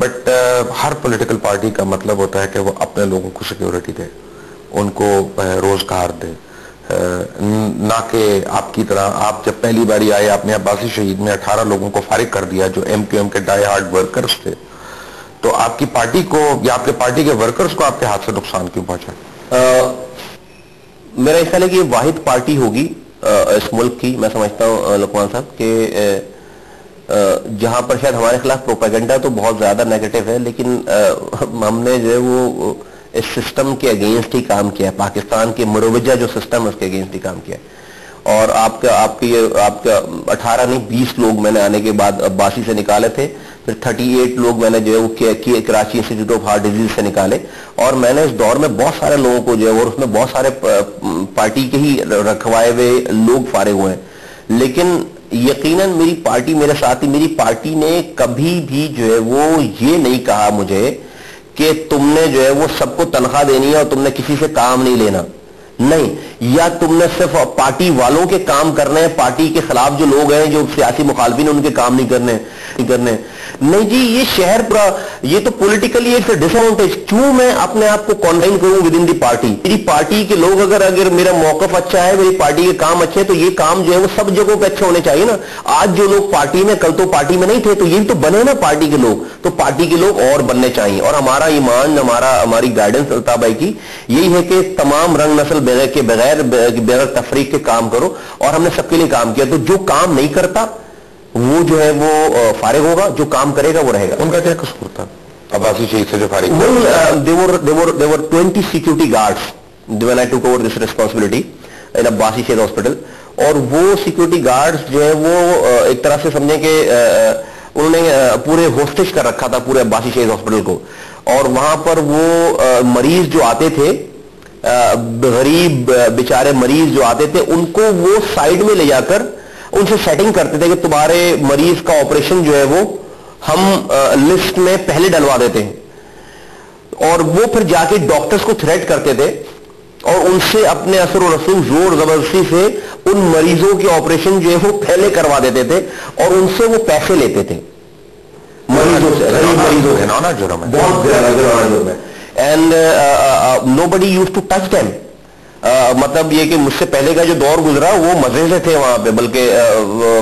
But Hare political party کا مطلب ہوتا ہے کہ وہ اپنے لوگوں کو سیکیورٹی دے, ان کو روزگار دے, نہ کہ آپ کی طرح آپ جب پہلی باری آئے آپ نے عباسی شہید میں 18 لوگوں کو فارغ کر دیا جو ایم کیو ایم کے ڈائی ہارڈ ورکرز تھے, تو آپ کی پارٹی کو یا آپ کے پارٹی کے ورکرز کو آپ کے ہاتھ سے نقصان کیوں پہنچا؟ میرا خیال ہے کہ یہ واحد پارٹی ہوگی اس ملک کی, میں سمجھتا ہوں لقمان صاحب کہ جہاں پر شاید ہمارے خلاف پروپیگنڈا تو بہت زیادہ نیگیٹو ہے, لیکن ہم نے جو ہے وہ اس سسٹم کے اگینسٹ ہی کام کیا ہے, پاکستان کے مروجہ جو سسٹم ہے اس کے اگینسٹ ہی کام کیا ہے. اور آپ کا 18 نہیں 20 لوگ میں نے آنے کے بعد عباسی سے نکالے تھے, پھر 38 لوگ میں نے جو ہے وہ Karachi institute of heart disease سے نکالے, اور میں نے اس دور میں بہت سارے لوگوں کو جو ہے, اور اس میں بہت سارے پارٹی کے ہی رکھوائے ہوئے لوگ فارغ ہوئے ہیں, لیکن یقیناً میری پارٹی میرے ساتھ ہی, میری پارٹی نے کبھی بھی جو ہے وہ یہ نہیں کہا مجھے کہ تم نے جو ہے وہ سب کو تنخواہ دینی ہے اور تم نے کسی سے کام نہیں لینا, نہیں, یا تم نے صرف پارٹی والوں کے کام کرنے ہیں, پارٹی کے خلاف جو لوگ ہیں جو سیاسی مخالفین ان کے کام نہیں کرنے نہیں جی. یہ شہر پورا یہ تو پولیٹیکلی ایک ڈس ایڈوانٹیج, کیوں میں اپنے آپ کو کانفائن کروں ود ان دی پارٹی؟ میری پارٹی کے لوگ اگر میرا موقف اچھا ہے, میری پارٹی کے کام اچھے ہیں, تو یہ کام جو ہے وہ سب جگہوں پہ اچھے ہونے چاہیے نا. آج جو لوگ پارٹی میں, کل تو پارٹی میں نہیں تھے, تو یہی تو بنے نا پارٹی کے لوگ, تو پارٹی کے لوگ اور بننے چاہیے. اور ہمارا ایمان, ہماری گائیڈنس الطاف بھائی کی یہی ہے کہ تمام رنگ نسل کے بغیر تفریق کے کام کرو, اور ہم نے سب کے لیے کام کیا. تو جو کام نہیں کرتا وہ جو ہے وہ فارغ ہوگا, جو کام کرے گا وہ رہے گا. ان کا کیا قصور تھا عباسی شہید سے جو فارغ ہوئے؟ there were 20 security guards when I took over this responsibility in Abbasi شہید ہاسپٹل, اور وہ سیکورٹی گارڈز جو ہے وہ ایک طرح سے سمجھیں کہ انہوں نے پورے ہوسٹیج کر رکھا تھا پورے عباسی شہید ہاسپٹل کو, اور وہاں پر وہ مریض جو آتے تھے, غریب بیچارے مریض جو آتے تھے, ان کو وہ سائیڈ میں لے جا کر ان سے سیٹنگ کرتے تھے کہ تمہارے مریض کا آپریشن جو ہے وہ ہم لسٹ میں پہلے ڈلوا دیتے ہیں, اور وہ پھر جا کے ڈاکٹرز کو تھریٹ کرتے تھے, اور ان سے اپنے اثر و رسوخ زور زبردستی سے ان مریضوں کے آپریشن جو ہے وہ پہلے کروا دیتے تھے, اور ان سے وہ پیسے لیتے تھے مریضوں سے, غریب مریضوں سے. بہت جرم ہے. And nobody used to touch them. مطلب یہ کہ مجھ سے پہلے کا جو دور گزرا وہ مزے سے تھے وہاں پہ, بلکہ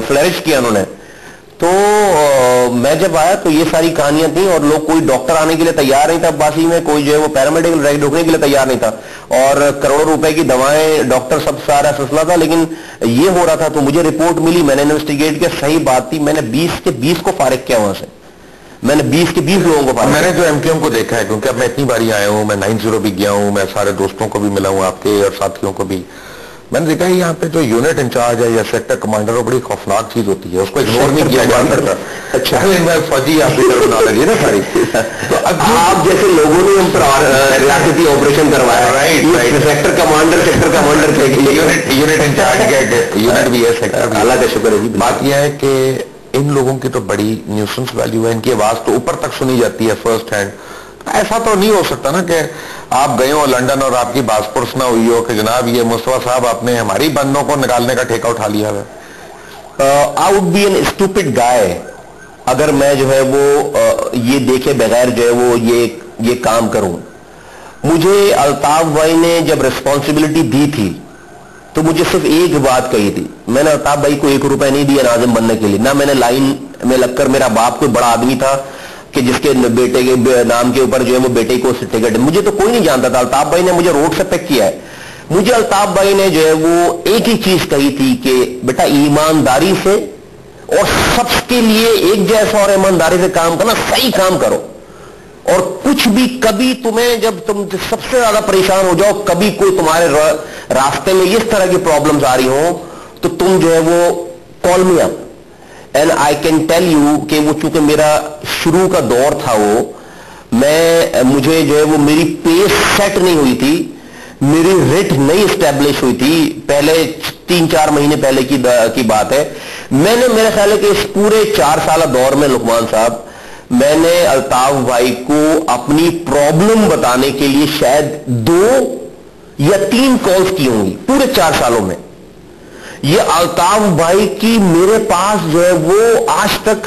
فلرش کیا انہوں نے. تو میں جب آیا تو یہ ساری کہانیاں تھیں, اور لوگ, کوئی ڈاکٹر آنے کے لیے تیار نہیں تھا عباسی میں, کوئی جو ہے وہ پیرامیڈیکل رائڈ ڈھوکنے کے لیے تیار نہیں تھا, اور کروڑوں روپے کی دوائیں, ڈاکٹر, سب سارا سلسلہ تھا. لیکن یہ ہو رہا تھا تو مجھے رپورٹ ملی, میں نے انویسٹیگیٹ کیا, صحیح بات تھی, میں نے 20 کے 20 کو فارغ کیا وہاں سے, میں نے 20 کے 20 لوگوں کو فارغ. میں نے جو ایم کیو ایم کو دیکھا ہے, کیونکہ اب میں اتنی باری آیا ہوں, میں 90 بھی گیا ہوں, میں سارے دوستوں کو بھی ملا ہوں, آپ کے اور ساتھیوں کو بھی, میں نے دیکھا ہے یہاں پہ جو یونٹ انچارج ہے یا سیکٹر کمانڈر وہ بڑی خوفناک چیز ہوتی ہے, اس کو اگنور نہیں کیا جا سکتا. اچھا میں فوجی آپ کی طرف نہ لگی نا ساری, تو آپ جیسے لوگوں نے ہم پر ریاستی آپریشن کروایا, سیکٹر کمانڈر تھے, یونٹ انچارج یونٹ بھی ہے, سیکٹر. اللہ کا شکر ہے جی. بات یہ ہے کہ ان لوگوں کی تو بڑی نیوسنس ویلیو ہے, ان کی آواز تو اوپر تک سنی جاتی ہے فرسٹ ہینڈ. ایسا تو نہیں ہو سکتا نا کہ آپ گئے ہو لنڈن اور آپ کی باز پرس نہ ہوئی ہو کہ جناب یہ مصطفیٰ صاحب آپ نے ہماری بندوں کو نکالنے کا ٹھیکہ اٹھا لیا ہے. I would be an stupid guy اگر میں جو ہے وہ یہ دیکھے بغیر جو ہے وہ یہ کام کروں. مجھے الطاف بھائی نے جب ریسپانسبلٹی دی تھی تو مجھے صرف ایک بات کہی تھی, میں نے الطاف بھائی کو 1 روپے نہیں دیا ناظم بننے کے لیے, نہ میں نے لائن میں لگ کر, میرا باپ کوئی بڑا آدمی تھا کہ جس کے بیٹے کے نام کے اوپر جو ہے وہ بیٹے کو ٹکٹ, مجھے تو کوئی نہیں جانتا تھا. الطاف بھائی نے مجھے روڈ سے پک کیا ہے. مجھے الطاف بھائی نے جو ہے وہ ایک ہی چیز کہی تھی کہ بیٹا ایمانداری سے اور سب کے لیے ایک جیسا اور ایمانداری سے کام کرنا, صحیح کام کرو, اور کچھ بھی کبھی تمہیں جب تم سب سے زیادہ پریشان ہو جاؤ, کبھی کوئی تمہارے راستے میں اس طرح کی پرابلمز آ رہی ہوں تو تم جو ہے وہ call me up. And I can tell you کہ وہ چونکہ میرا شروع کا دور تھا, وہ مجھے جو ہے وہ میری پیس سیٹ نہیں ہوئی تھی, میری ریٹ نہیں اسٹیبلش ہوئی تھی, پہلے 3-4 مہینے پہلے کی بات ہے. میں نے, میرا خیال ہے کہ اس پورے 4 سالہ دور میں لقمان صاحب, میں نے الطاف بھائی کو اپنی پرابلم بتانے کے لیے شاید 2 یا 3 کالز کی ہوں گی پورے 4 سالوں میں. یہ الطاف بھائی کی میرے پاس جو ہے وہ آج تک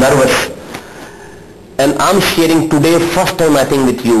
nervous and I'm sharing today first time I think with you